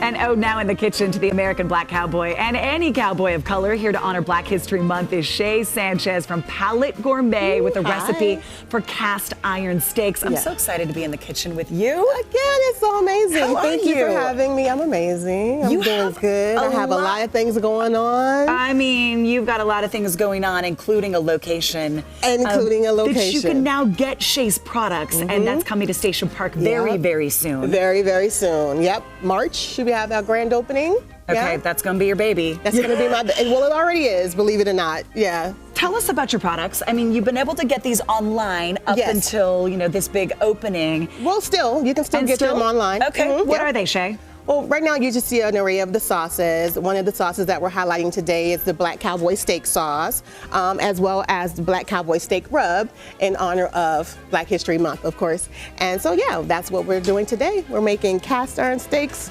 And now in the kitchen to the American Black Cowboy and any cowboy of color here to honor Black History Month is Shay Sanchez from Palette Gourmet with a recipe for cast iron steaks. I'm so excited to be in the kitchen with you. Again, it's so amazing. Thank you for having me. I'm amazing. I'm doing good. I have a lot of things going on. I mean, you've got a lot of things going on, including a location. That you can now get Shay's products, and that's coming to Station Park very, very soon. Very, very soon. Yep. March, should we have our grand opening? Okay, that's going to be your baby. That's going to be my baby. Well, it already is, believe it or not. Yeah. Tell us about your products. I mean, you've been able to get these online up until, this big opening. Well, you can still get them online. Okay. What are they, Shay? Well, right now you just see an array of the sauces. One of the sauces that we're highlighting today is the Black Cowboy steak sauce, as well as the Black Cowboy steak rub in honor of Black History Month, of course. And so, that's what we're doing today. We're making cast iron steaks.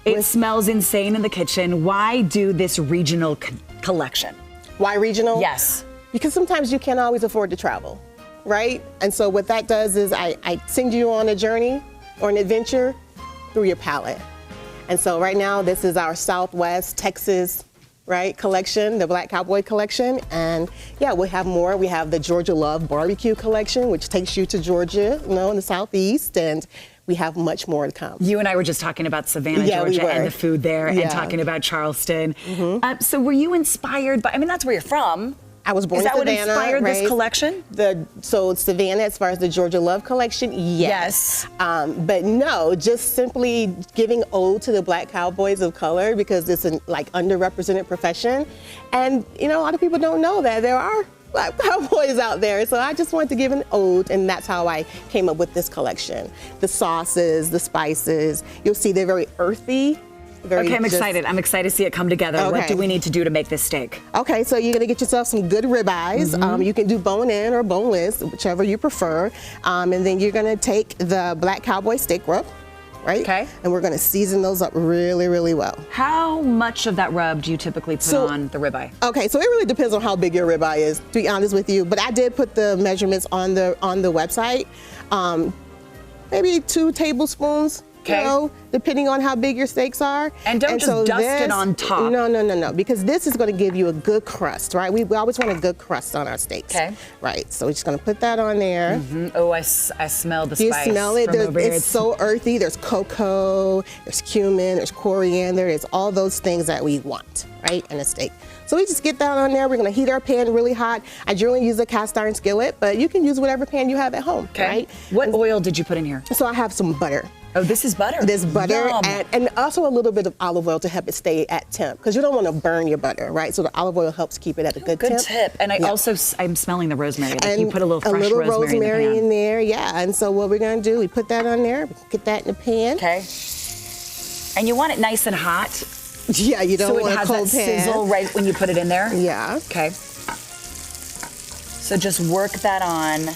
It smells insane in the kitchen. Why do this regional collection? Why regional? Yes. Because sometimes you can't always afford to travel, right? And so what that does is I send you on a journey or an adventure through your palate. And so right now, this is our Southwest Texas, collection, the Black Cowboy collection. And we have more. We have the Georgia Love Barbecue collection, which takes you to Georgia, in the Southeast. And we have much more to come. You and I were just talking about Savannah, Georgia, and the food there, and talking about Charleston. So were you inspired by, that's where you're from. I was born in Savannah. Is that what inspired this collection? So Savannah, as far as the Georgia Love collection, yes. But no, just simply giving ode to the Black cowboys of color because it's an underrepresented profession. And a lot of people don't know that there are Black cowboys out there. So I just wanted to give an ode, and that's how I came up with this collection. The sauces, the spices, you'll see they're very earthy. I'm excited. I'm excited to see it come together. Okay. What do we need to do to make this steak? Okay, so you're gonna get yourself some good ribeyes. You can do bone-in or boneless, whichever you prefer. And then you're gonna take the Black Cowboy steak rub, right? Okay. And we're gonna season those up really, really well. How much of that rub do you typically put on the ribeye? Okay, so it really depends on how big your ribeye is, to be honest with you. But I did put the measurements on the website. Maybe 2 tablespoons. Depending on how big your steaks are. And don't just dust it on top. No, because this is going to give you a good crust, right? We always want a good crust on our steaks. Okay. Right, so we're just going to put that on there. Oh, I smell the spice. You smell it? From over here. It's so earthy. There's cocoa, there's cumin, there's coriander, there's all those things that we want, right, in a steak. So we just get that on there. We're going to heat our pan really hot. I generally use a cast iron skillet, but you can use whatever pan you have at home, right? What oil did you put in here? So I have some butter. Oh, this is butter. This butter and also a little bit of olive oil to help it stay at temp because you don't want to burn your butter, right? So the olive oil helps keep it at a good temp. Good tip. And I'm smelling the rosemary. Like you put a little fresh rosemary in there, And so what we're going to do, we put that on there, get that in the pan. Okay. And you want it nice and hot. Yeah, you don't want a cold pan. So it has that sizzle right when you put it in there. Yeah. Okay. So just work that on.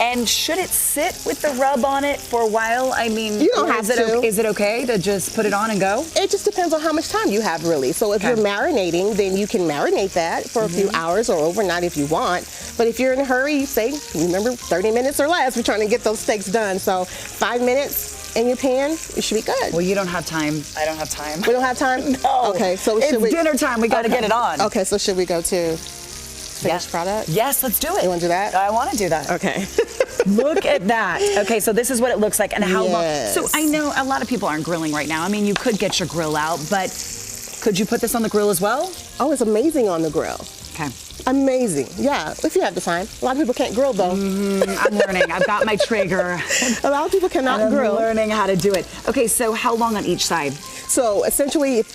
And should it sit with the rub on it for a while? I mean, you don't have to. Is it okay to just put it on and go? It just depends on how much time you have, really. So if you're marinating, then you can marinate that for a few hours or overnight if you want. But if you're in a hurry, remember 30 minutes or less, we're trying to get those steaks done. So 5 minutes in your pan, it should be good. Well, you don't have time. I don't have time. We don't have time? No. Okay, so it's dinner time. We got to get it on. Okay, so should we go to finished product? Yes, let's do it. You want to do that? I want to do that. Okay. Look at that. Okay, so this is what it looks like and how long. So I know a lot of people aren't grilling right now. I mean, you could get your grill out, but could you put this on the grill as well? Oh, it's amazing on the grill. Okay. Amazing. Yeah, if you have the time. A lot of people can't grill, though. I'm learning. I've got my Traeger. A lot of people cannot grill. I'm learning how to do it. Okay, so how long on each side? So essentially,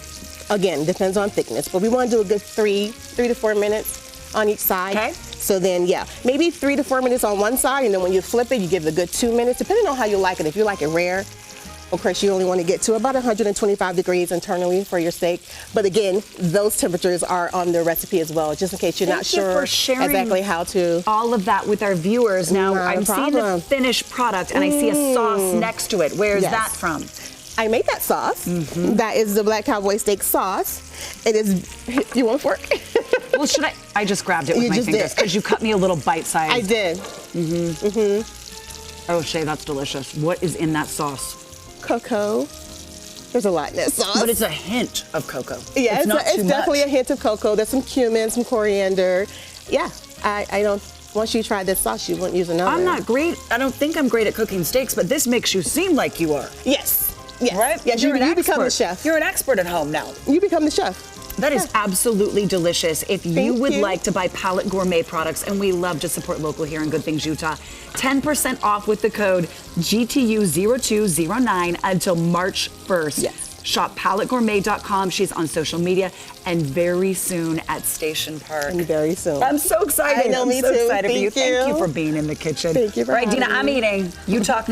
again, depends on thickness, but we want to do a good 3 to 4 minutes on each side. Okay. So then, maybe 3 to 4 minutes on one side, and then when you flip it, you give it a good 2 minutes, depending on how you like it. If you like it rare, of course, you only want to get to about 125 degrees internally for your steak. But again, those temperatures are on the recipe as well, just in case you're not sure exactly how to. All of that with our viewers. Now, I'm seeing the finished product, and I see a sauce next to it. Where is that from? I made that sauce. That is the Black Cowboy steak sauce. It is, you want a fork? Well, should I just grabbed it with my fingers because you cut me a little bite size. I did. Oh, Shay, that's delicious. What is in that sauce? Cocoa, There's a lot in that sauce. But it's a hint of cocoa. Yeah, it's not too much. Definitely a hint of cocoa. There's some cumin, some coriander. Yeah, I don't. Once you try this sauce, you wouldn't use another. I'm not great. I don't think I'm great at cooking steaks, but this makes you seem like you are. Yes. Yes. Right? Yes. You become the chef. You're an expert at home now. You become the chef. That is absolutely delicious. If you would like to buy Palette Gourmet products, and we love to support local here in Good Things, Utah, 10% off with the code GTU0209 until March 1st. Yes. Shop palettegourmet.com. She's on social media, and very soon at Station Park. And very soon. I'm so excited. I know, I'm me so too. excited for you. Thank you Thank you for being in the kitchen. Thank you for All right, having Dina, I'm me. eating. You talk now.